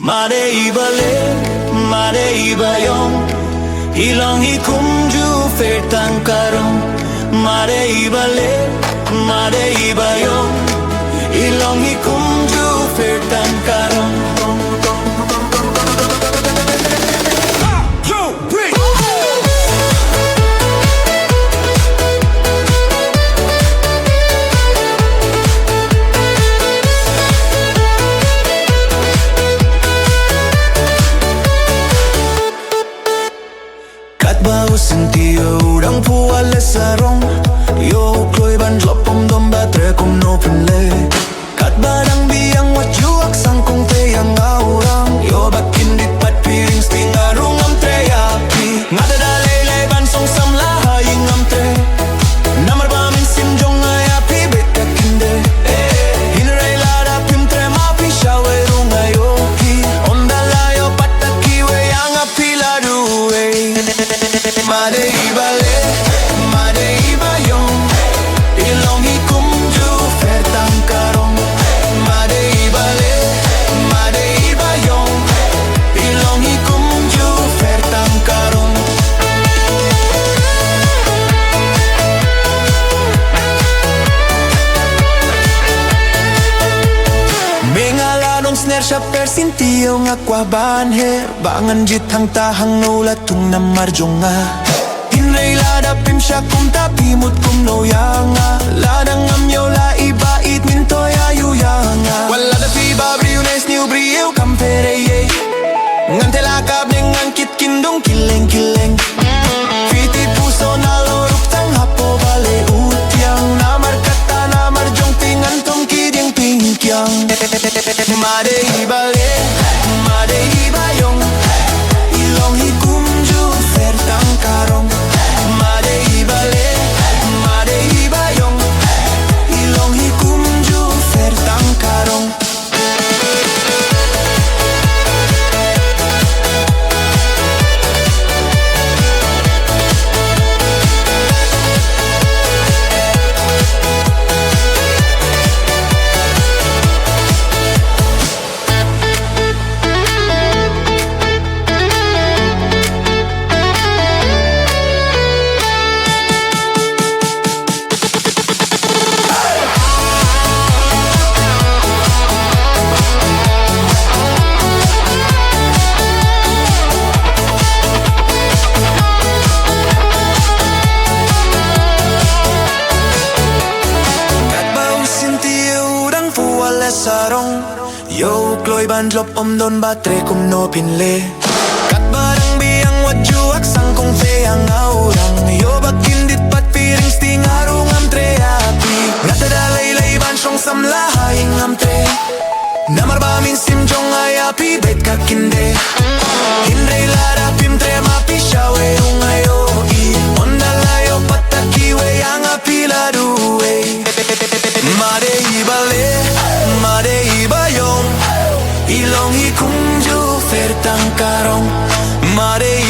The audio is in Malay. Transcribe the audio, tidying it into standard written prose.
Mare ibale, mare ibayong Ilonghi kumju fertang karong Mare ibale, mare ibayong Ilonghi kumju fertang karong Bau sentio udang puale sarong Yo kloi ban drop om dom batre kom no pinle Kat badang biang wat juak sang kong te yang aurang Yo bakin dit pat piring sting arung am tre api Ngata da lele ban song sam la haying am tre Namar ba min sim jong ay api bet kakinde Hinray la da pim tre ma pi shawe rung ayoki Onda la yo pataki we yang api la duwe Mare ibale, mare ibayong Ilonghi kumju fertang karong Mare ibale, mare ibayong Ilonghi kumju fertang karong Mengalanong snare siya persintiyo nga kwa banher Bangan jit hang tahang nulat tung namarjong nga Hinray lada pim siya kum tapi mut kum no yanga Ladang amyo la iba it minto ya yu yanga Wala da piba briu nes niu briu kampere ye Ngante lakab nengang kit kindong kileng kileng Fiti puso na loruk tang hapo bale utyang Namar kata namar jong tingan tong kidyang pingkyang Made ibale, made ibayong Ilonghi kumju fertang karong Made ibale, made ibayong Ilonghi kumju fertang karong sarong Yo kloi ban drop om don batre kum no pinle Kat barang biang wat juak sang kong te ang aurang Yo bakin dit pat piring sting arung am tre api Ngata da lay ban song sam la haying am tre Namar ba min sim jong ay api bet kakinde Hinray la da pim tre ma pi shawe rung ayo i Onda layo pataki we yang api la duwe Mare ibale, mare ibayong Ilonghi kumju fertang karong Mare